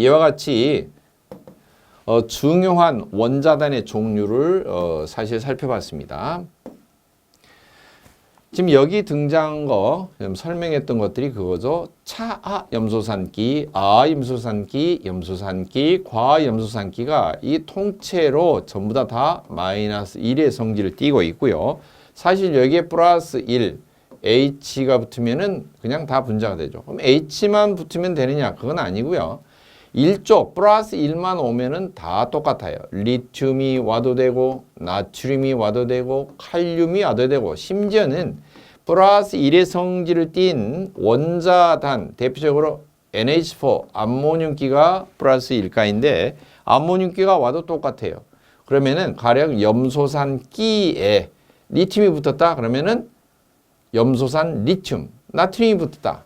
이와 같이 중요한 원자단의 종류를 사실 살펴봤습니다. 지금 여기 등장한 거 설명했던 것들이 그거죠. 차암소산기, 아암소산기, 염소산기, 과암소산기가 이 통째로 전부 다 마이너스 1의 성질을 띠고 있고요. 사실 여기에 플러스 1, H가 붙으면은 그냥 다 분자가 되죠. 그럼 H만 붙으면 되느냐? 그건 아니고요. 1쪽 플러스 1만 오면은 다 똑같아요. 리튬이 와도 되고 나트륨이 와도 되고 칼륨이 와도 되고 심지어는 플러스 1의 성질을 띤 원자단 대표적으로 NH4 암모늄기가 플러스 1가인데 암모늄기가 와도 똑같아요. 그러면은 가령 염소산기에 리튬이 붙었다 그러면은 염소산 리튬, 나트륨이 붙었다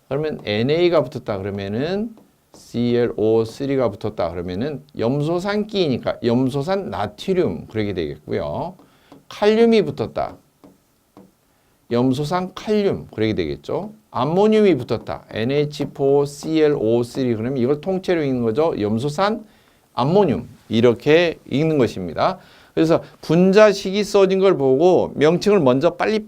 그러면 NA가 붙었다 그러면은 ClO3가 붙었다 그러면은 염소산기니까 염소산 나트륨 그렇게 되겠고요. 칼륨이 붙었다. 염소산 칼륨 그렇게 되겠죠. 암모늄이 붙었다. NH4ClO3 그러면 이걸 통째로 읽는 거죠. 염소산 암모늄 이렇게 읽는 것입니다. 그래서 분자식이 써진 걸 보고 명칭을 먼저 빨리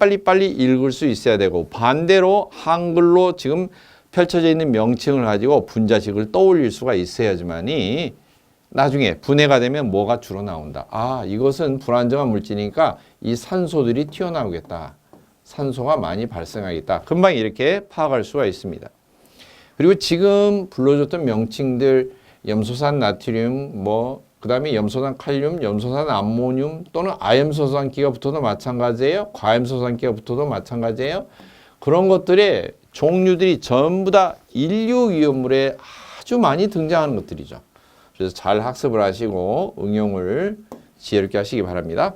읽을 수 있어야 되고 반대로 한글로 지금 펼쳐져 있는 명칭을 가지고 분자식을 떠올릴 수가 있어야지만이 나중에 분해가 되면 뭐가 주로 나온다. 아, 이것은 불안정한 물질이니까 이 산소들이 튀어나오겠다. 산소가 많이 발생하겠다. 금방 이렇게 파악할 수가 있습니다. 그리고 지금 불러줬던 명칭들 염소산 나트륨 그 다음에 염소산 칼륨, 염소산 암모늄 또는 아염소산기가 붙어도 마찬가지예요. 과염소산기가 붙어도 마찬가지예요. 그런 것들의 종류들이 전부 다 인류 위험물에 아주 많이 등장하는 것들이죠. 그래서 잘 학습을 하시고 응용을 지혜롭게 하시기 바랍니다.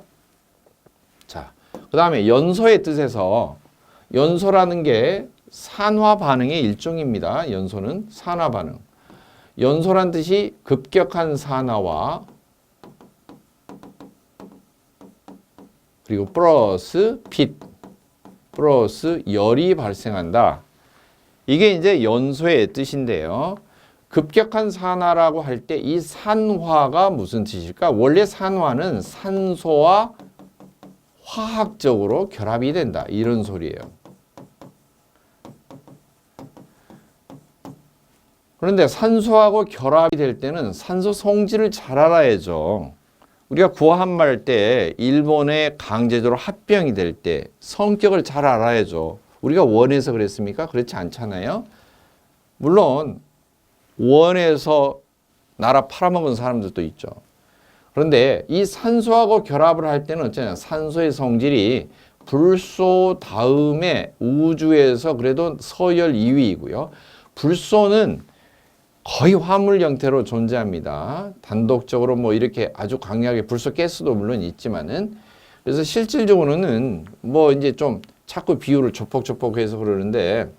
자, 그 다음에 연소의 뜻에서 연소라는 게 산화 반응의 일종입니다. 연소는 산화 반응. 연소란 뜻이 급격한 산화와 그리고 플러스 빛, 플러스 열이 발생한다. 이게 이제 연소의 뜻인데요. 급격한 산화라고 할 때 이 산화가 무슨 뜻일까? 원래 산화는 산소와 화학적으로 결합이 된다. 이런 소리예요. 그런데 산소하고 결합이 될 때는 산소 성질을 잘 알아야죠. 우리가 구한말 때 일본에 강제적으로 합병이 될 때 성격을 잘 알아야죠. 우리가 원해서 그랬습니까? 그렇지 않잖아요. 물론 원해서 나라 팔아먹은 사람들도 있죠. 그런데 이 산소하고 결합을 할 때는 어쩌냐. 산소의 성질이 불소 다음에 우주에서 그래도 서열 2위이고요. 불소는 거의 화물 형태로 존재합니다. 단독적으로 이렇게 아주 강력하게 불소 가스도 물론 있지만은 그래서 실질적으로는 이제 좀 자꾸 비율을 조폭조폭해서 그러는데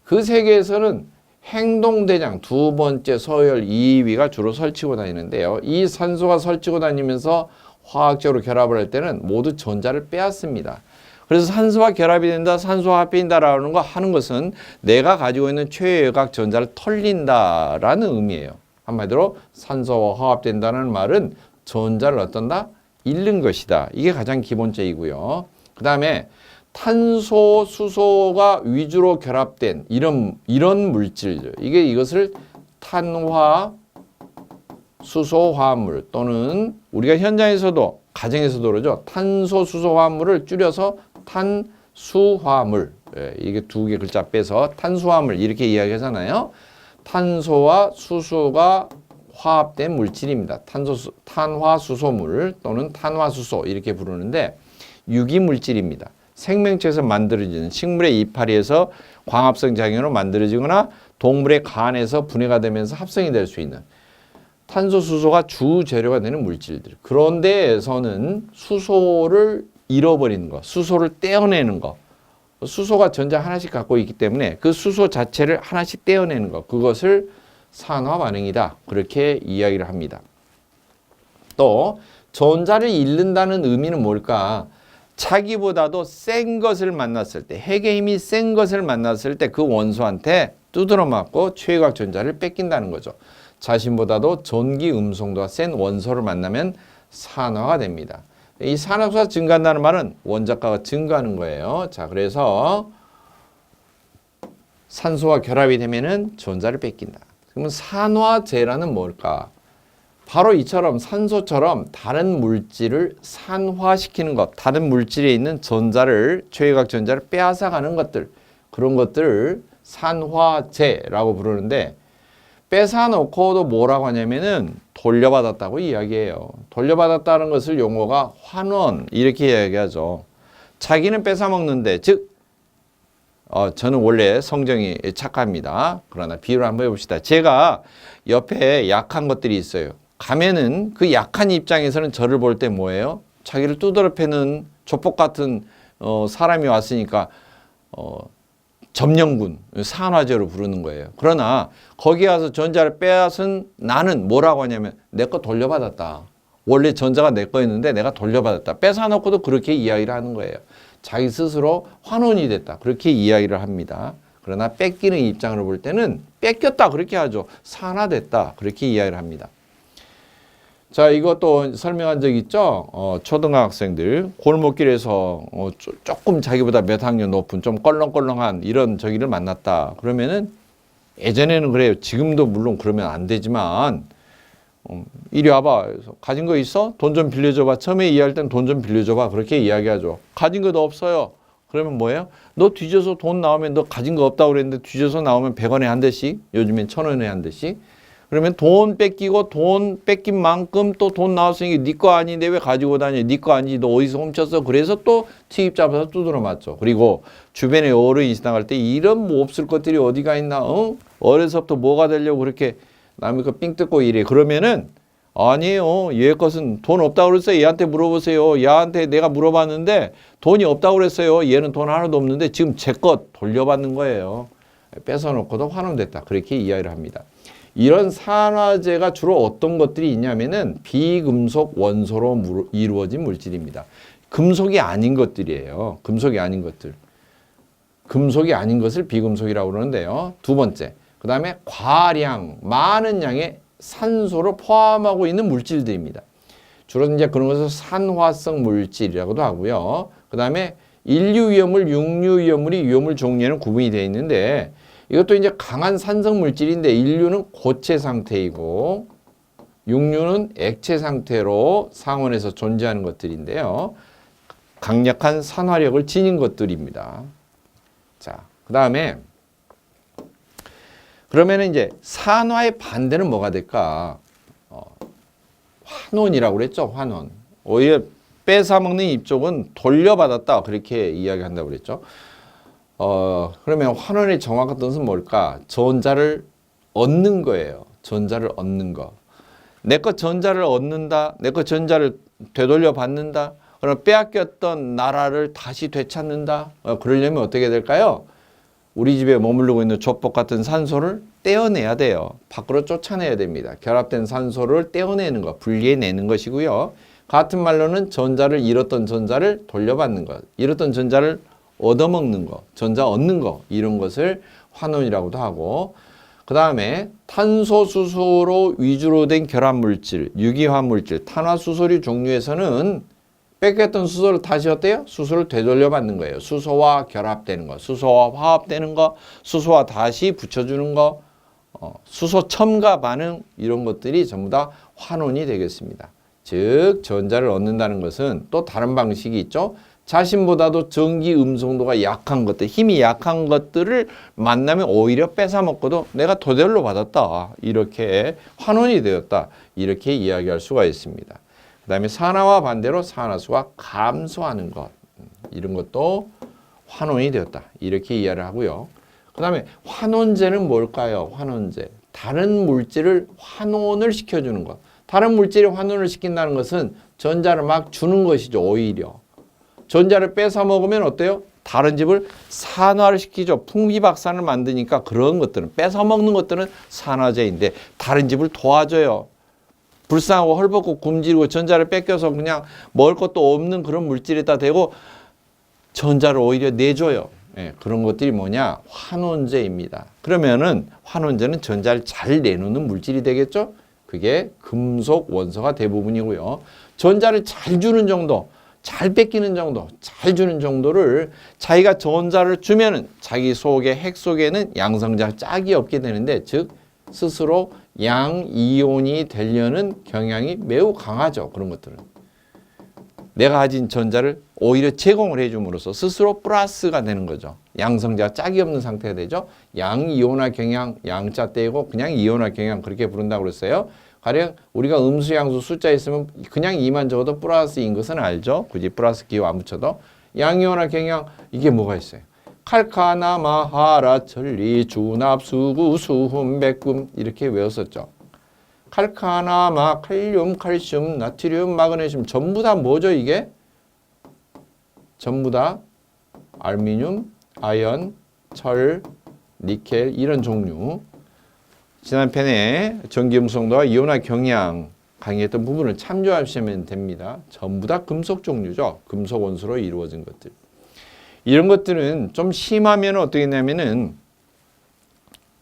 그 세계에서는 행동대장 두 번째 서열 2위가 주로 설치고 다니는데요. 이 산소가 설치고 다니면서 화학적으로 결합을 할 때는 모두 전자를 빼앗습니다. 그래서 산소와 결합이 된다, 산소와 합해진다라는 거 하는 것은 내가 가지고 있는 최외각 전자를 털린다라는 의미예요. 한마디로 산소와 화합된다는 말은 전자를 어떤다? 잃는 것이다. 이게 가장 기본적이고요. 그 다음에 탄소, 수소가 위주로 결합된 이런 물질들. 이것을 탄화, 수소 화합물 또는 우리가 현장에서도 가정에서도 그러죠. 탄소, 수소 화합물을 줄여서 탄수화물. 이게 두 개 글자 빼서 탄수화물 이렇게 이야기하잖아요. 탄소와 수소가 화합된 물질입니다. 탄화수소물 또는 탄화수소 이렇게 부르는데 유기물질입니다. 생명체에서 만들어지는 식물의 이파리에서 광합성 작용으로 만들어지거나 동물의 간에서 분해가 되면서 합성이 될 수 있는 탄소, 수소가 주 재료가 되는 물질들. 그런데에서는 수소를 잃어버리는 거, 수소를 떼어내는 거. 수소가 전자 하나씩 갖고 있기 때문에 그 수소 자체를 하나씩 떼어내는 거. 그것을 산화 반응이다. 그렇게 이야기를 합니다. 또 전자를 잃는다는 의미는 뭘까? 자기보다도 센 것을 만났을 때, 핵의 힘이 센 것을 만났을 때 그 원소한테 두드러 맞고 최외곽 전자를 뺏긴다는 거죠. 자신보다도 전기 음성도가 센 원소를 만나면 산화가 됩니다. 이 산화수가 증가한다는 말은 원자가가 증가하는 거예요. 자, 그래서 산소와 결합이 되면은 전자를 뺏긴다. 그러면 산화제라는 뭘까? 바로 이처럼 산소처럼 다른 물질을 산화시키는 것, 다른 물질에 있는 전자를, 최외곽 전자를 빼앗아가는 것들, 그런 것들을 산화제라고 부르는데, 뺏어놓고도 뭐라고 하냐면은 돌려받았다고 이야기해요. 돌려받았다는 것을 용어가 환원, 이렇게 이야기하죠. 자기는 뺏어먹는데, 즉 저는 원래 성정이 착합니다. 그러나 비유를 한번 해봅시다. 제가 옆에 약한 것들이 있어요. 가면은 그 약한 입장에서는 저를 볼 때 뭐예요? 자기를 두드러 패는 조폭 같은 사람이 왔으니까 점령군, 산화제로 부르는 거예요. 그러나 거기 가서 전자를 빼앗은 나는 뭐라고 하냐면 내 거 돌려받았다. 원래 전자가 내 거였는데 내가 돌려받았다. 뺏어놓고도 그렇게 이야기를 하는 거예요. 자기 스스로 환원이 됐다. 그렇게 이야기를 합니다. 그러나 뺏기는 입장으로 볼 때는 뺏겼다. 그렇게 하죠. 산화됐다. 그렇게 이야기를 합니다. 자, 이것도 설명한 적 있죠? 초등학생들 골목길에서 조금 자기보다 몇 학년 높은 좀 껄렁껄렁한 이런 저기를 만났다. 그러면은 예전에는 그래요. 지금도 물론 그러면 안 되지만 이리 와봐. 가진 거 있어? 돈 좀 빌려줘봐. 처음에 이해할 땐 돈 좀 빌려줘봐. 그렇게 이야기하죠. 가진 것도 없어요. 그러면 뭐예요? 너 뒤져서 돈 나오면 너 가진 거 없다고 그랬는데 뒤져서 나오면 100원에 한 대씩, 요즘엔 1000원에 한 대씩. 그러면 돈 뺏기고 돈 뺏긴 만큼 또 돈 나왔으니까 네 거 아닌데 왜 가지고 다녀? 네 거 아니지. 너 어디서 훔쳤어? 그래서 또 튀입 잡아서 두드러 맞죠. 그리고 주변에 어른이 지나갈 때 이런 뭐 없을 것들이 어디가 있나? 어려서부터 뭐가 되려고 그렇게 남의 거 삥 뜯고 이래. 그러면은 아니에요. 얘 것은 돈 없다고 그랬어요. 얘한테 물어보세요. 얘한테 내가 물어봤는데 돈이 없다고 그랬어요. 얘는 돈 하나도 없는데 지금 제 것 돌려받는 거예요. 뺏어놓고도 환원됐다. 그렇게 이야기를 합니다. 이런 산화제가 주로 어떤 것들이 있냐면은 비금속 원소로 이루어진 물질입니다. 금속이 아닌 것들이에요. 금속이 아닌 것들. 금속이 아닌 것을 비금속이라고 그러는데요. 두 번째. 그 다음에 과량, 많은 양의 산소를 포함하고 있는 물질들입니다. 주로 이제 그런 것을 산화성 물질이라고도 하고요. 그 다음에 인류위험물, 육류위험물이 위험물 종류에는 구분이 되어 있는데 이것도 이제 강한 산성 물질인데 인류는 고체 상태이고 육류는 액체 상태로 상온에서 존재하는 것들인데요. 강력한 산화력을 지닌 것들입니다. 자, 그 다음에 그러면 이제 산화의 반대는 뭐가 될까? 환원이라고 그랬죠. 환원. 오히려 뺏어먹는 이쪽은 돌려받았다. 그렇게 이야기한다고 그랬죠. 그러면 환원의 정확한 뜻은 뭘까? 전자를 얻는 거예요. 전자를 얻는 거. 내 거 전자를 얻는다. 내 거 전자를 되돌려 받는다. 그럼 빼앗겼던 나라를 다시 되찾는다. 그러려면 어떻게 될까요? 우리 집에 머무르고 있는 조폭 같은 산소를 떼어내야 돼요. 밖으로 쫓아내야 됩니다. 결합된 산소를 떼어내는 것, 분리해내는 것이고요. 같은 말로는 전자를 잃었던 전자를 돌려받는 것, 잃었던 전자를 얻어먹는 것, 전자 얻는 것, 이런 것을 환원이라고도 하고, 그 다음에 탄소, 수소로 위주로 된 결합물질, 유기화물질, 탄화수소류 종류에서는 뺏겼던 수소를 다시 어때요? 수소를 되돌려받는 거예요. 수소와 결합되는 거, 수소와 화합되는 거, 수소와 다시 붙여주는 거, 수소 첨가 반응, 이런 것들이 전부 다 환원이 되겠습니다. 즉 전자를 얻는다는 것은 또 다른 방식이 있죠. 자신보다도 전기 음성도가 약한 것들, 힘이 약한 것들을 만나면 오히려 뺏어먹고도 내가 되돌려 받았다. 이렇게 환원이 되었다. 이렇게 이야기할 수가 있습니다. 그 다음에 산화와 반대로 산화수가 감소하는 것, 이런 것도 환원이 되었다. 이렇게 이해를 하고요. 그 다음에 환원제는 뭘까요? 환원제. 다른 물질을 환원을 시켜주는 것. 다른 물질이 환원을 시킨다는 것은 전자를 막 주는 것이죠. 오히려. 전자를 뺏어 먹으면 어때요? 다른 집을 산화를 시키죠. 풍비박산을 만드니까 그런 것들은, 뺏어 먹는 것들은 산화제인데 다른 집을 도와줘요. 불쌍하고 헐벗고 굶주리고 전자를 뺏겨서 그냥 먹을 것도 없는 그런 물질에다 대고 전자를 오히려 내줘요. 그런 것들이 뭐냐? 환원제입니다. 그러면은 환원제는 전자를 잘 내놓는 물질이 되겠죠? 그게 금속 원소가 대부분이고요. 전자를 잘 주는 정도, 잘 뺏기는 정도, 잘 주는 정도를 자기가 전자를 주면은 자기 속에 핵 속에는 양성자 짝이 없게 되는데, 즉 스스로 양이온이 되려는 경향이 매우 강하죠. 그런 것들은 내가 가진 전자를 오히려 제공을 해줌으로써 스스로 플러스가 되는 거죠. 양성자가 짝이 없는 상태가 되죠. 양이온화 경향, 양자 떼고 그냥 이온화 경향 그렇게 부른다고 그랬어요. 가령 우리가 음수 양수 숫자 있으면 그냥 2만 적어도 플러스인 것은 알죠. 굳이 플러스 기호 안 붙여도. 양이온화 경향, 이게 뭐가 있어요? 칼카나 마하라 천리 주납 수구 수흠 백금 이렇게 외웠었죠. 칼카나 마 칼륨 칼슘 나트륨 마그네슘 전부 다 뭐죠? 이게 전부 다 알루미늄 아연 철 니켈 이런 종류. 지난 편에 전기음성도와 이온화 경향 강의했던 부분을 참조하시면 됩니다. 전부 다 금속 종류죠. 금속 원소로 이루어진 것들. 이런 것들은 좀 심하면 어떻게 되냐면은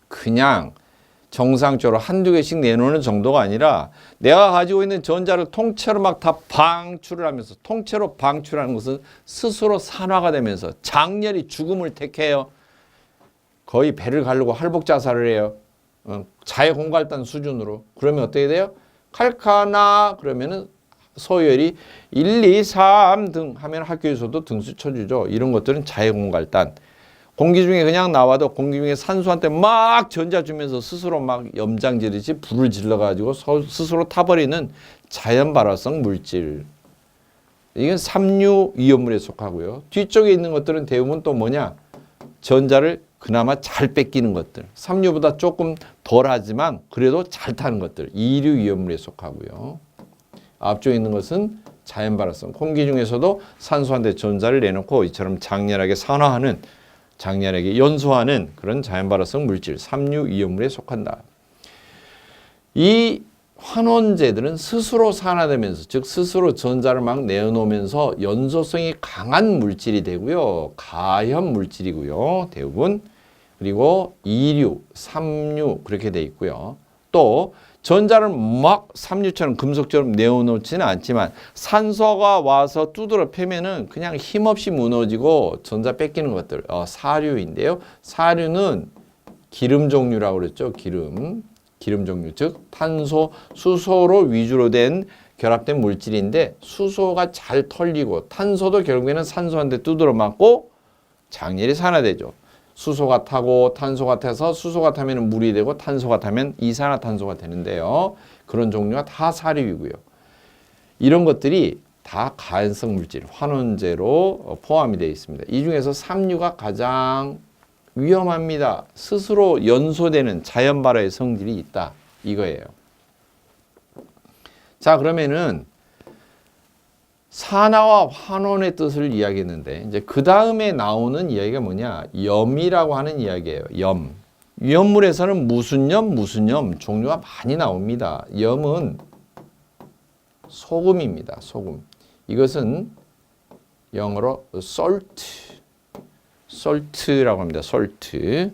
그냥 정상적으로 한두 개씩 내놓는 정도가 아니라 내가 가지고 있는 전자를 통째로 막 다 방출을 하면서, 통째로 방출하는 것은 스스로 산화가 되면서 장렬히 죽음을 택해요. 거의 배를 가르고 할복자살을 해요. 자해공갈단 수준으로. 그러면 어떻게 돼요? 칼카나 그러면은 소열이 1, 2, 3 등 하면 학교에서도 등수 쳐주죠. 이런 것들은 자해공갈단. 공기 중에 그냥 나와도 공기 중에 산소한테 막 전자 주면서 스스로 막 염장 지르듯이 불을 질러가지고 스스로 타버리는 자연 발화성 물질. 이건 삼류 위험물에 속하고요. 뒤쪽에 있는 것들은 대부분 또 뭐냐? 전자를 그나마 잘 뺏기는 것들. 삼류보다 조금 덜하지만 그래도 잘 타는 것들. 이류 위험물에 속하고요. 앞쪽에 있는 것은 자연 발화성. 공기 중에서도 산소한테 전자를 내놓고 이처럼 장렬하게 산화하는, 장렬하게 연소하는 그런 자연 발화성 물질, 삼류 위험물에 속한다. 이 환원제들은 스스로 산화되면서, 즉 스스로 전자를 막 내어놓으면서 연소성이 강한 물질이 되고요. 가연 물질이고요. 대부분. 그리고 이류, 삼류 그렇게 돼 있고요. 또 전자를 막 삼류처럼 금속처럼 내어놓지는 않지만 산소가 와서 두드러 패면은 그냥 힘없이 무너지고 전자 뺏기는 것들, 사류인데요. 사류는 기름 종류라고 그랬죠. 기름 종류, 즉 탄소, 수소로 위주로 된 결합된 물질인데 수소가 잘 털리고 탄소도 결국에는 산소한테 두드러 맞고 장렬히 산화되죠. 수소가 타고 탄소가 타서 수소가 타면 물이 되고 탄소가 타면 이산화탄소가 되는데요. 그런 종류가 다 사류이고요. 이런 것들이 다 가연성 물질, 환원제로 포함이 되어 있습니다. 이 중에서 삼류가 가장 위험합니다. 스스로 연소되는 자연 발화의 성질이 있다. 이거예요. 자, 그러면은 산화와 환원의 뜻을 이야기했는데 이제 그 다음에 나오는 이야기가 뭐냐? 염이라고 하는 이야기예요. 염. 위험물에서는 무슨 염 종류가 많이 나옵니다. 염은 소금입니다. 소금. 이것은 영어로 salt라고 합니다. salt.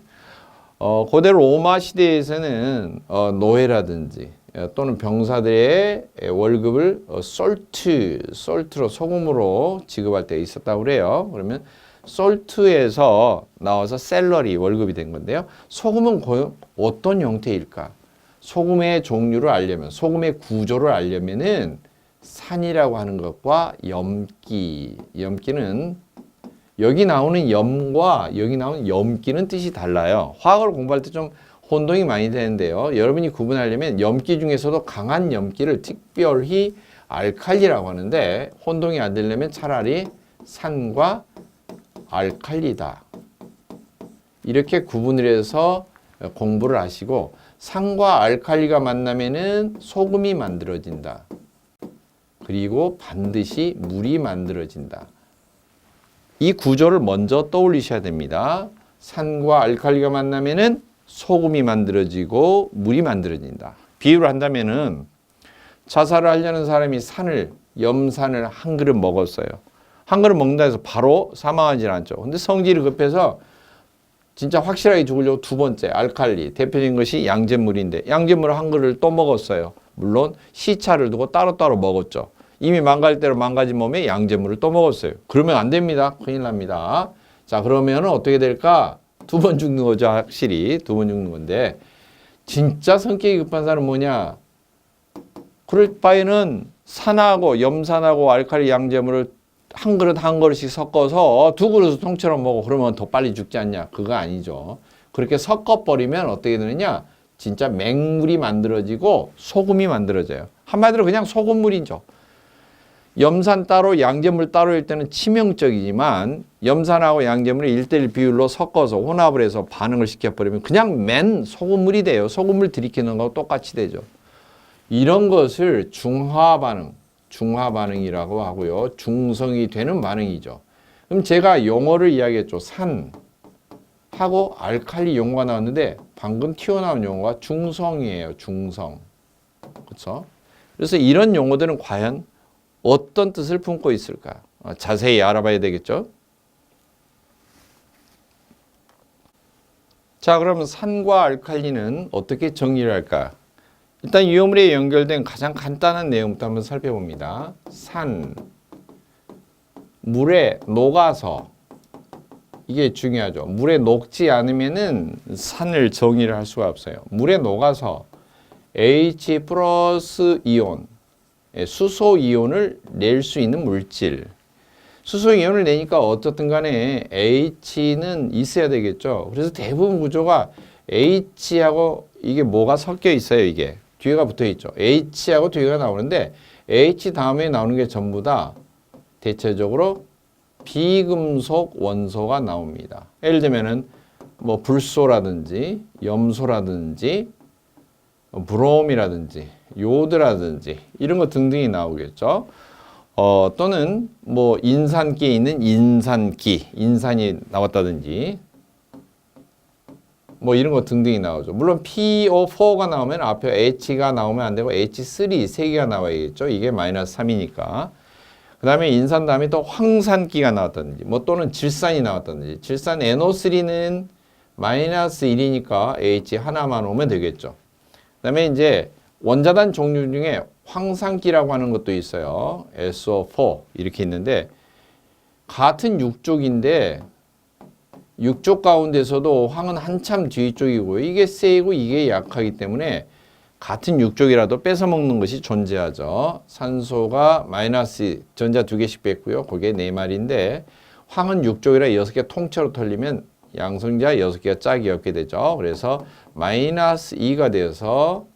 고대 로마 시대에서는 노예라든지 또는 병사들의 월급을 salt로 소금으로 지급할 때 있었다고 그래요. 그러면 salt에서 나와서 셀러리 월급이 된 건데요. 소금은 어떤 형태일까? 소금의 종류를 알려면, 소금의 구조를 알려면은 산이라고 하는 것과 염기는 여기 나오는 염과 여기 나오는 염기는 뜻이 달라요. 화학을 공부할 때 좀 혼동이 많이 되는데요. 여러분이 구분하려면 염기 중에서도 강한 염기를 특별히 알칼리라고 하는데 혼동이 안 되려면 차라리 산과 알칼리다. 이렇게 구분을 해서 공부를 하시고 산과 알칼리가 만나면은 소금이 만들어진다. 그리고 반드시 물이 만들어진다. 이 구조를 먼저 떠올리셔야 됩니다. 산과 알칼리가 만나면은 소금이 만들어지고 물이 만들어진다. 비유를 한다면은 자살을 하려는 사람이 염산을 한 그릇 먹었어요. 한 그릇 먹는다 해서 바로 사망하지는 않죠. 근데 성질이 급해서 진짜 확실하게 죽으려고 두 번째 알칼리 대표적인 것이 양잿물인데 양잿물 한 그릇을 또 먹었어요. 물론 시차를 두고 따로따로 먹었죠. 이미 망갈 대로 망가진 몸에 양잿물을 또 먹었어요. 그러면 안 됩니다. 큰일 납니다. 자, 그러면 어떻게 될까? 두 번 죽는 거죠. 확실히 두 번 죽는 건데 진짜 성격이 급한 사람은 뭐냐? 그럴 바에는 산하고 염산하고 알칼리 양잿물을 한 그릇 한 그릇씩 섞어서 두 그릇을 통째로 먹어. 그러면 더 빨리 죽지 않냐? 그거 아니죠. 그렇게 섞어버리면 어떻게 되느냐? 진짜 맹물이 만들어지고 소금이 만들어져요. 한마디로 그냥 소금물이죠. 염산 따로 양잿물 따로일 때는 치명적이지만 염산하고 양잿물을 1:1 비율로 섞어서 혼합을 해서 반응을 시켜버리면 그냥 맨 소금물이 돼요. 소금물 들이키는 거하고 똑같이 되죠. 이런 것을 중화반응이라고 하고요. 중성이 되는 반응이죠. 그럼 제가 용어를 이야기했죠. 산하고 알칼리 용어가 나왔는데 방금 튀어나온 용어가 중성이에요. 중성. 그렇죠? 그래서 이런 용어들은 과연 어떤 뜻을 품고 있을까? 자세히 알아봐야 되겠죠? 자, 그러면 산과 알칼리는 어떻게 정의를 할까? 일단 유효물에 연결된 가장 간단한 내용부터 한번 살펴봅니다. 산, 물에 녹아서, 이게 중요하죠. 물에 녹지 않으면은 산을 정의를 할 수가 없어요. 물에 녹아서 H 플러스 이온, 수소 이온을 낼 수 있는 물질. 수소 이온을 내니까 어떻든 간에 H는 있어야 되겠죠. 그래서 대부분 구조가 H하고 이게 뭐가 섞여 있어요. 이게 뒤에가 붙어 있죠. H하고 뒤에가 나오는데 H 다음에 나오는 게 전부 다 대체적으로 비금속 원소가 나옵니다. 예를 들면은 뭐 불소라든지 염소라든지 브롬이라든지 요드라든지 이런 거 등등이 나오겠죠. 또는 뭐 인산기에 있는 인산이 나왔다든지 뭐 이런 거 등등이 나오죠. 물론 PO4가 나오면 앞에 H가 나오면 안 되고 H3 3개가 나와야겠죠. 이게 마이너스 3이니까. 그 다음에 인산 다음에 또 황산기가 나왔다든지 뭐 또는 질산이 나왔다든지 질산 NO3는 마이너스 1이니까 H 하나만 오면 되겠죠. 그 다음에 이제 원자단 종류 중에 황산기라고 하는 것도 있어요. SO4 이렇게 있는데 같은 육족인데 육족 가운데서도 황은 한참 뒤쪽이고 이게 세고 이게 약하기 때문에 같은 육족이라도 뺏어 먹는 것이 존재하죠. 산소가 마이너스 전자 2개씩 뺐고요. 그게 4마리인데 황은 육족이라 6개 통째로 털리면 양성자 6개가 짝이 없게 되죠. 그래서 마이너스 2가 되어서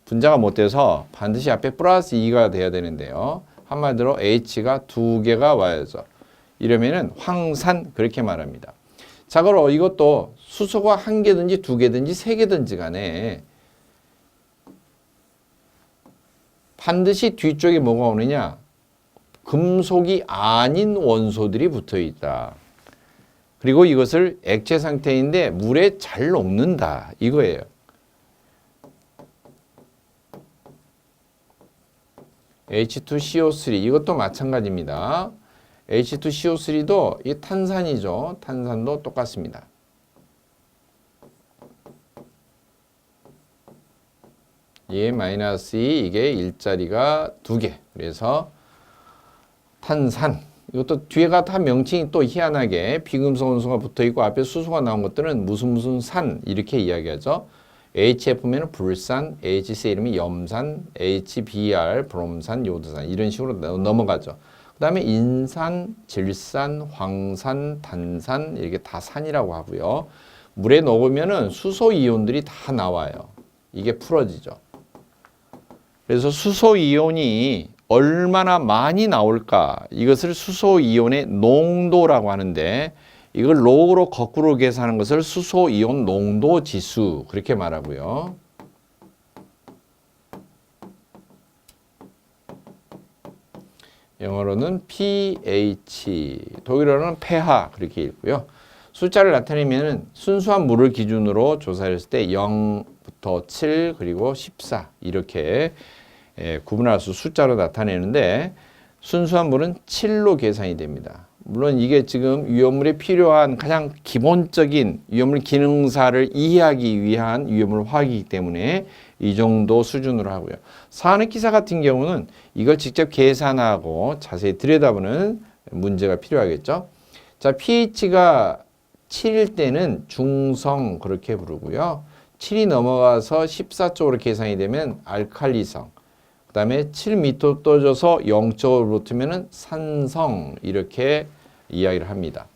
분자가 못 돼서 반드시 앞에 플러스 2가 돼야 되는데요. 한마디로 H가 2개가 와야죠. 이러면은 황산 그렇게 말합니다. 자, 그럼 이것도 수소가 1개든지 2개든지 3개든지 간에 반드시 뒤쪽에 뭐가 오느냐? 금속이 아닌 원소들이 붙어 있다. 그리고 이것을 액체 상태인데 물에 잘 녹는다. 이거예요. H2CO3 이것도 마찬가지입니다. H2CO3도 이 탄산이죠. 탄산도 똑같습니다. 얘 마이너스 2 이게 일자리가 2개. 그래서 탄산 이것도 뒤에가 다 명칭이 또 희한하게 비금속 원소가 붙어 있고 앞에 수소가 나온 것들은 무슨 산 이렇게 이야기하죠. HF면 불산, HC 이름이 염산, HBr 브롬산, 요드산 이런 식으로 넘어가죠. 그 다음에 인산, 질산, 황산, 단산 이렇게 다 산이라고 하고요. 물에 녹으면은 수소 이온들이 다 나와요. 이게 풀어지죠. 그래서 수소 이온이 얼마나 많이 나올까? 이것을 수소 이온의 농도라고 하는데 이걸 로그로 거꾸로 계산하는 것을 수소 이온 농도 지수 그렇게 말하고요. 영어로는 pH, 독일어로는 pH 그렇게 읽고요. 숫자를 나타내면 순수한 물을 기준으로 조사했을 때 0부터 7 그리고 14 이렇게 구분할 수 숫자로 나타내는데 순수한 물은 7로 계산이 됩니다. 물론 이게 지금 위험물에 필요한 가장 기본적인 위험물 기능사를 이해하기 위한 위험물 화학이기 때문에 이 정도 수준으로 하고요. 산업기사 같은 경우는 이걸 직접 계산하고 자세히 들여다보는 문제가 필요하겠죠. 자, pH가 7일 때는 중성 그렇게 부르고요. 7이 넘어가서 14 쪽으로 계산이 되면 알칼리성, 그 다음에 7 밑으로 떨어져서 0쪽으로 붙으면 산성 이렇게 이야기를 합니다.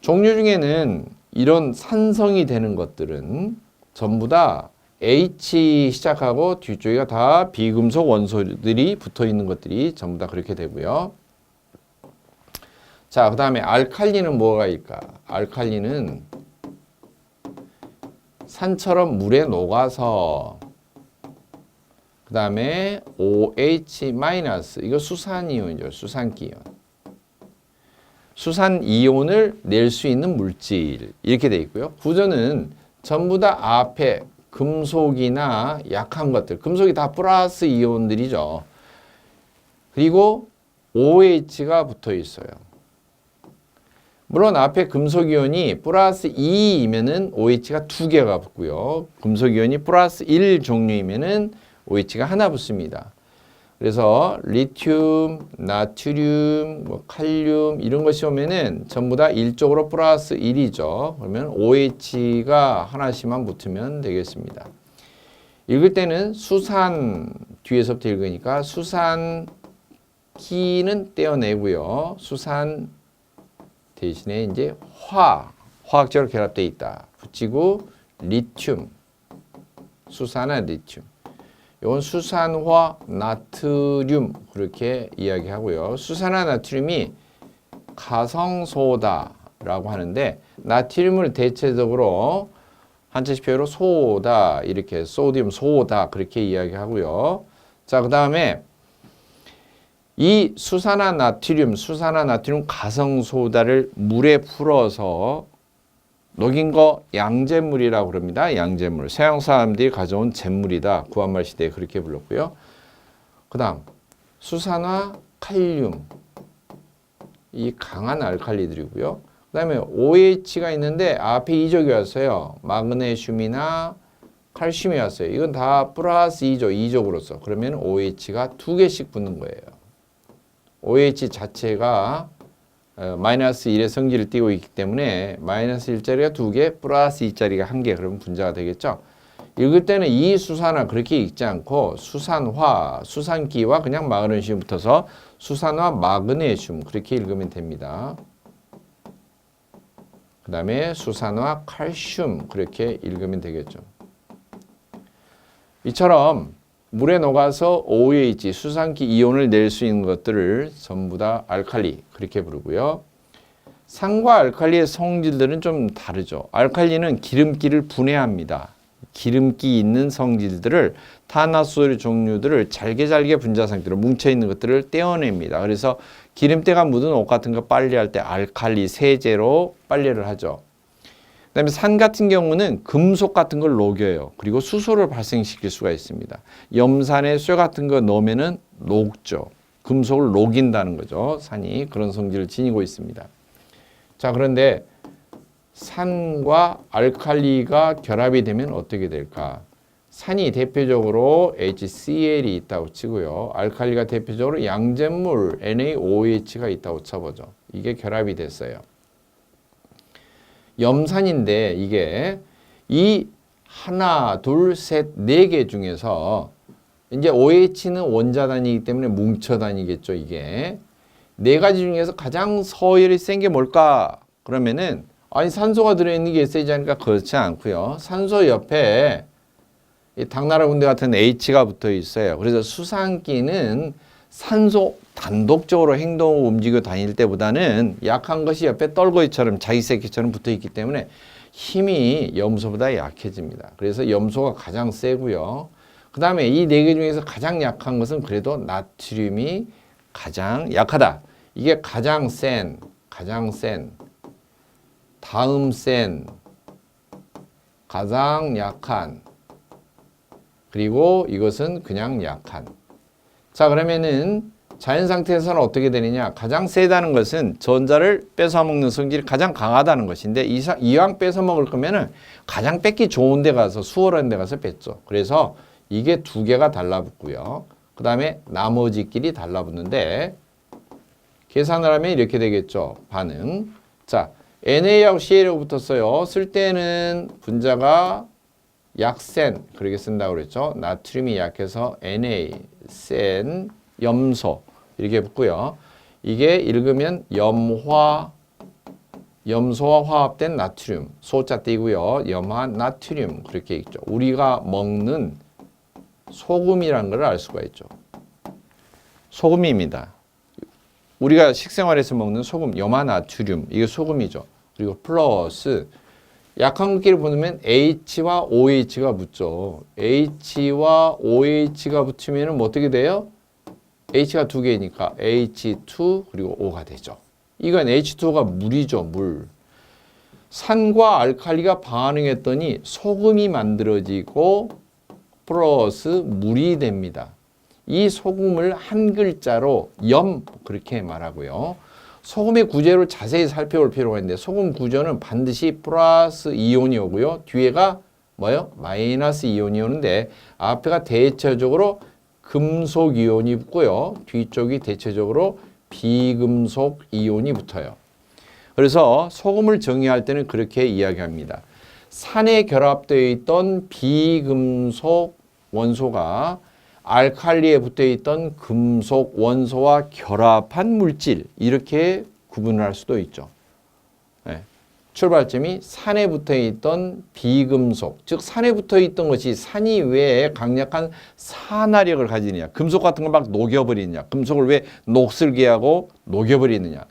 종류 중에는 이런 산성이 되는 것들은 전부 다 H 시작하고 뒤쪽에 다 비금속 원소들이 붙어 있는 것들이 전부 다 그렇게 되고요. 자, 그 다음에 알칼리는 뭐가 있을까? 알칼리는 산처럼 물에 녹아서 그 다음에 OH- 이거 수산이온이죠. 수산기온. 수산이온을 낼 수 있는 물질 이렇게 돼 있고요. 구조는 전부 다 앞에 금속이나 약한 것들, 금속이 다 플러스 이온들이죠. 그리고 OH가 붙어 있어요. 물론 앞에 금속이온이 플러스 2이면은 OH가 2개가 붙고요. 금속이온이 플러스 1 종류이면은 OH가 하나 붙습니다. 그래서 리튬, 나트륨, 칼륨 이런 것이 오면은 전부 다 일적으로 플러스 1이죠. 그러면 OH가 하나씩만 붙으면 되겠습니다. 읽을 때는 수산 뒤에서부터 읽으니까 수산기는 떼어내고요. 수산 대신에 이제 화학적으로 결합되어 있다. 붙이고 리튬, 수산화 리튬. 이건 수산화 나트륨 그렇게 이야기하고요. 수산화 나트륨이 가성소다라고 하는데 나트륨을 대체적으로 한자식표로 소다 이렇게 소디움 소다 그렇게 이야기하고요. 자, 그 다음에 이 수산화 나트륨 가성소다를 물에 풀어서 녹인 거 양잿물이라고 그럽니다. 양잿물. 서양 사람들이 가져온 잿물이다. 구한말 시대에 그렇게 불렀고요. 그 다음 수산화 칼륨. 이 강한 알칼리들이고요. 그 다음에 OH가 있는데 앞에 이족이 왔어요. 마그네슘이나 칼슘이 왔어요. 이건 다 플러스 2족, 2족으로서. 그러면 OH가 2개씩 붙는 거예요. OH 자체가 마이너스 1의 성질을 띠고 있기 때문에 마이너스 1짜리가 2개, 플러스 2짜리가 1개, 그러면 분자가 되겠죠. 읽을 때는 이 수산화 그렇게 읽지 않고 수산화, 수산기와 그냥 마그네슘이 붙어서 수산화 마그네슘 그렇게 읽으면 됩니다. 그 다음에 수산화 칼슘 그렇게 읽으면 되겠죠. 이처럼 물에 녹아서 OH, 수산기 이온을 낼 수 있는 것들을 전부 다 알칼리 그렇게 부르고요. 산과 알칼리의 성질들은 좀 다르죠. 알칼리는 기름기를 분해합니다. 기름기 있는 성질들을 탄화수소의 종류들을 잘게 분자 상태로 뭉쳐있는 것들을 떼어냅니다. 그래서 기름때가 묻은 옷 같은 거 빨래할 때 알칼리 세제로 빨래를 하죠. 그 다음에 산 같은 경우는 금속 같은 걸 녹여요. 그리고 수소를 발생시킬 수가 있습니다. 염산에 쇠 같은 거 넣으면은 녹죠. 금속을 녹인다는 거죠. 산이 그런 성질을 지니고 있습니다. 자, 그런데 산과 알칼리가 결합이 되면 어떻게 될까? 산이 대표적으로 HCl이 있다고 치고요. 알칼리가 대표적으로 양잿물 NaOH가 있다고 쳐보죠. 이게 결합이 됐어요. 염산인데 이게 이 하나, 둘, 셋, 네 개 중에서 이제 OH는 원자 단위이기 때문에 뭉쳐 다니겠죠. 이게 네 가지 중에서 가장 서열이 센 게 뭘까? 그러면은 아니 산소가 들어있는 게 세지 않을까? 그렇지 않고요. 산소 옆에 이 당나라 군대 같은 H가 붙어 있어요. 그래서 수산기는 산소 단독적으로 행동을 움직여 다닐 때보다는 약한 것이 옆에 떨거이처럼 자기 새끼처럼 붙어 있기 때문에 힘이 염소보다 약해집니다. 그래서 염소가 가장 세고요. 그 다음에 이 네 개 중에서 가장 약한 것은 그래도 나트륨이 가장 약하다. 이게 가장 센, 다음 센, 가장 약한, 그리고 이것은 그냥 약한. 자, 그러면은 자연 상태에서는 어떻게 되느냐? 가장 세다는 것은 전자를 뺏어 먹는 성질이 가장 강하다는 것인데 이왕 뺏어 먹을 거면은 가장 뺏기 좋은 데 가서 수월한 데 가서 뺏죠. 그래서 이게 두 개가 달라붙고요. 그 다음에 나머지끼리 달라붙는데 계산을 하면 이렇게 되겠죠. 반응. 자, NA하고 CA라고 붙었어요. 쓸 때는 분자가 약센 그렇게 쓴다고 그랬죠. 나트륨이 약해서 Na, 센, 염소 이렇게 붙고요. 이게 읽으면 염소와 화합된 나트륨, 소자 띄고요. 염화 나트륨 그렇게 읽죠. 우리가 먹는 소금이라는 걸 알 수가 있죠. 소금입니다. 우리가 식생활에서 먹는 소금, 염화 나트륨 이게 소금이죠. 그리고 플러스 약한 것끼리 보면 H와 OH가 붙죠. H와 OH가 붙으면 뭐 어떻게 돼요? H가 두 개니까 H2 그리고 O가 되죠. 이건 H2O가 물이죠. 물. 산과 알칼리가 반응했더니 소금이 만들어지고 플러스 물이 됩니다. 이 소금을 한 글자로 염 그렇게 말하고요. 소금의 구조를 자세히 살펴볼 필요가 있는데 소금 구조는 반드시 플러스 이온이 오고요. 뒤에가 뭐요? 마이너스 이온이 오는데 앞에가 대체적으로 금속 이온이 붙고요. 뒤쪽이 대체적으로 비금속 이온이 붙어요. 그래서 소금을 정의할 때는 그렇게 이야기합니다. 산에 결합되어 있던 비금속 원소가 알칼리에 붙어 있던 금속 원소와 결합한 물질 이렇게 구분을 할 수도 있죠. 네. 출발점이 산에 붙어 있던 비금속, 즉 산에 붙어 있던 것이 산이 왜 강력한 산화력을 가지느냐, 금속 같은 걸 막 녹여버리느냐, 금속을 왜 녹슬게 하고 녹여버리느냐.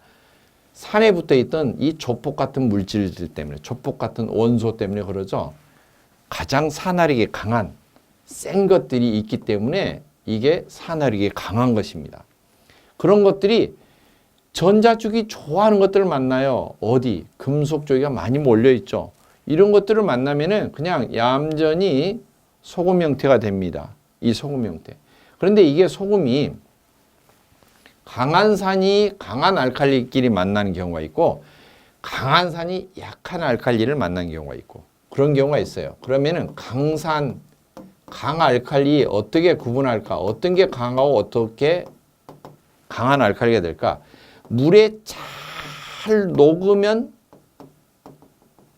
산에 붙어 있던 이 조폭 같은 물질들 때문에, 조폭 같은 원소 때문에 그러죠. 가장 산화력이 강한 센 것들이 있기 때문에 이게 산화력이 강한 것입니다. 그런 것들이 전자 쪽이 좋아하는 것들을 만나요. 어디? 금속 쪽이가 많이 몰려 있죠. 이런 것들을 만나면은 그냥 얌전히 소금 형태가 됩니다. 이 소금 형태. 그런데 이게 소금이 강한 산이 강한 알칼리끼리 만나는 경우가 있고 강한 산이 약한 알칼리를 만나는 경우가 있고 그런 경우가 있어요. 그러면은 강산, 강알칼리 어떻게 구분할까? 어떤 게 강하고 어떻게 강한 알칼리가 될까? 물에 잘 녹으면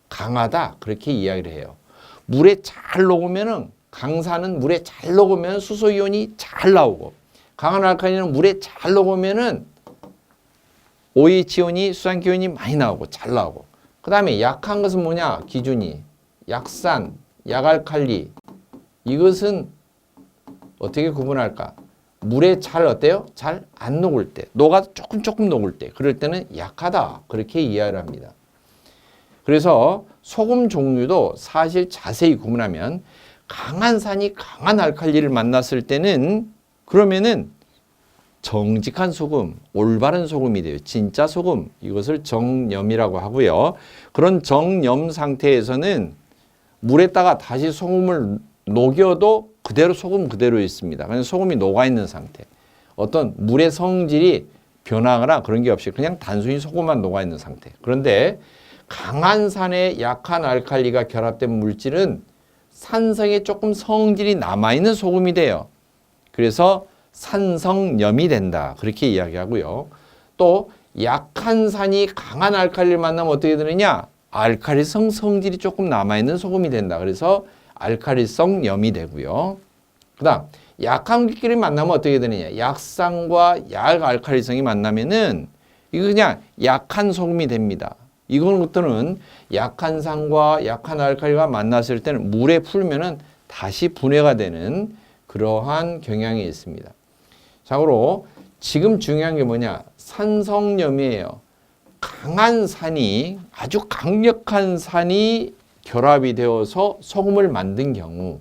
강하다 그렇게 이야기를 해요. 물에 잘 녹으면은 강산은 물에 잘 녹으면 수소이온이 잘 나오고 강한 알칼리는 물에 잘 녹으면은 OH이온이 수산기온이 많이 나오고 잘 나오고 그 다음에 약한 것은 뭐냐? 기준이 약산, 약알칼리 이것은 어떻게 구분할까? 물에 잘 어때요? 잘 안 녹을 때, 녹아도 조금 녹을 때, 그럴 때는 약하다 그렇게 이해를 합니다. 그래서 소금 종류도 사실 자세히 구분하면 강한 산이 강한 알칼리를 만났을 때는 그러면은 정직한 소금, 올바른 소금이 돼요. 진짜 소금, 이것을 정염이라고 하고요. 그런 정염 상태에서는 물에다가 다시 소금을 녹여도 그대로 소금 그대로 있습니다. 그냥 소금이 녹아있는 상태. 어떤 물의 성질이 변하거나 그런 게 없이 그냥 단순히 소금만 녹아있는 상태. 그런데 강한 산에 약한 알칼리가 결합된 물질은 산성에 조금 성질이 남아있는 소금이 돼요. 그래서 산성염이 된다. 그렇게 이야기하고요. 또 약한 산이 강한 알칼리를 만나면 어떻게 되느냐? 알칼리성 성질이 조금 남아있는 소금이 된다. 그래서 알칼리성 염이 되고요. 그 다음 약한 것끼리 만나면 어떻게 되느냐? 약산과 약알칼리성이 만나면은 이거 그냥 약한 소금이 됩니다. 이것들은 약한 산과 약한 알칼리가 만났을 때는 물에 풀면은 다시 분해가 되는 그러한 경향이 있습니다. 자고로 지금 중요한 게 뭐냐? 산성염이에요. 강한 산이 아주 강력한 산이 결합이 되어서 소금을 만든 경우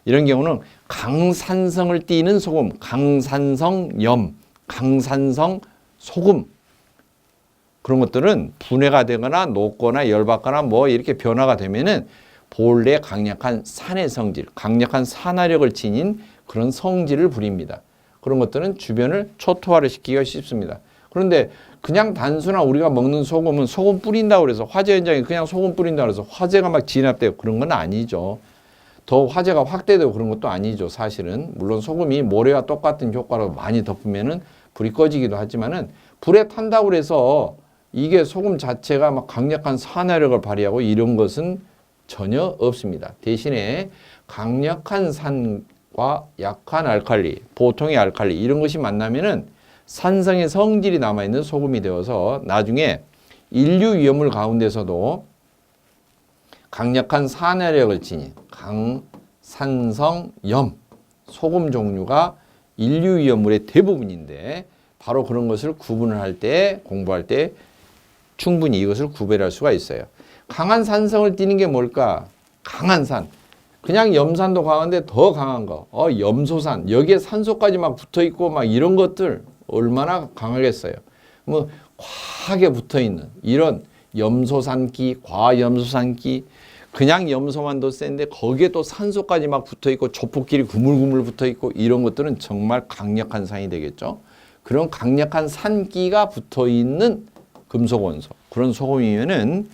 이런 경우는 강산성을 띠는 소금, 강산성염, 강산성 소금 그런 것들은 분해가 되거나 녹거나 열받거나 뭐 이렇게 변화가 되면은 본래 강력한 산의 성질, 강력한 산화력을 지닌 그런 성질을 부립니다. 그런 것들은 주변을 초토화를 시키기가 쉽습니다. 그런데 그냥 단순한 우리가 먹는 소금은 소금 뿌린다고 그래서 화재 현장에 그냥 소금 뿌린다고 해서 화재가 막 진압되고 그런 건 아니죠. 더 화재가 확대되고 그런 것도 아니죠. 사실은 물론 소금이 모래와 똑같은 효과로 많이 덮으면은 불이 꺼지기도 하지만은 불에 탄다고 해서 이게 소금 자체가 막 강력한 산화력을 발휘하고 이런 것은 전혀 없습니다. 대신에 강력한 산과 약한 알칼리, 보통의 알칼리 이런 것이 만나면은 산성의 성질이 남아있는 소금이 되어서 나중에 인류 위험물 가운데서도 강력한 산화력을 지닌 강산성염 소금 종류가 인류 위험물의 대부분인데 바로 그런 것을 구분을 할 때 공부할 때 충분히 이것을 구별할 수가 있어요. 강한 산성을 띠는 게 뭘까? 강한 산. 그냥 염산도 강한데 더 강한 거. 염소산. 여기에 산소까지 막 붙어 있고 막 이런 것들 얼마나 강하겠어요. 뭐 과하게 붙어 있는 이런 염소산기, 과염소산기, 그냥 염소만도 센데 거기에 또 산소까지 막 붙어 있고 조폭끼리 구물구물 붙어 있고 이런 것들은 정말 강력한 산이 되겠죠. 그런 강력한 산기가 붙어 있는 금속 원소. 그런 소금이면은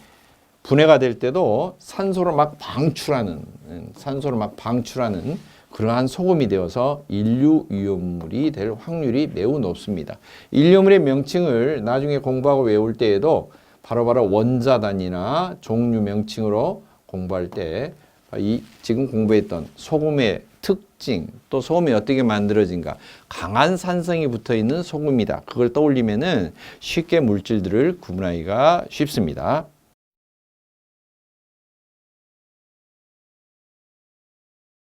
분해가 될 때도 산소를 막 방출하는 그러한 소금이 되어서 인류 위험물이 될 확률이 매우 높습니다. 인류물의 명칭을 나중에 공부하고 외울 때에도 바로바로 원자단이나 종류 명칭으로 공부할 때 이 지금 공부했던 소금의 특징 또 소금이 어떻게 만들어진가 강한 산성이 붙어 있는 소금이다. 그걸 떠올리면은 쉽게 물질들을 구분하기가 쉽습니다.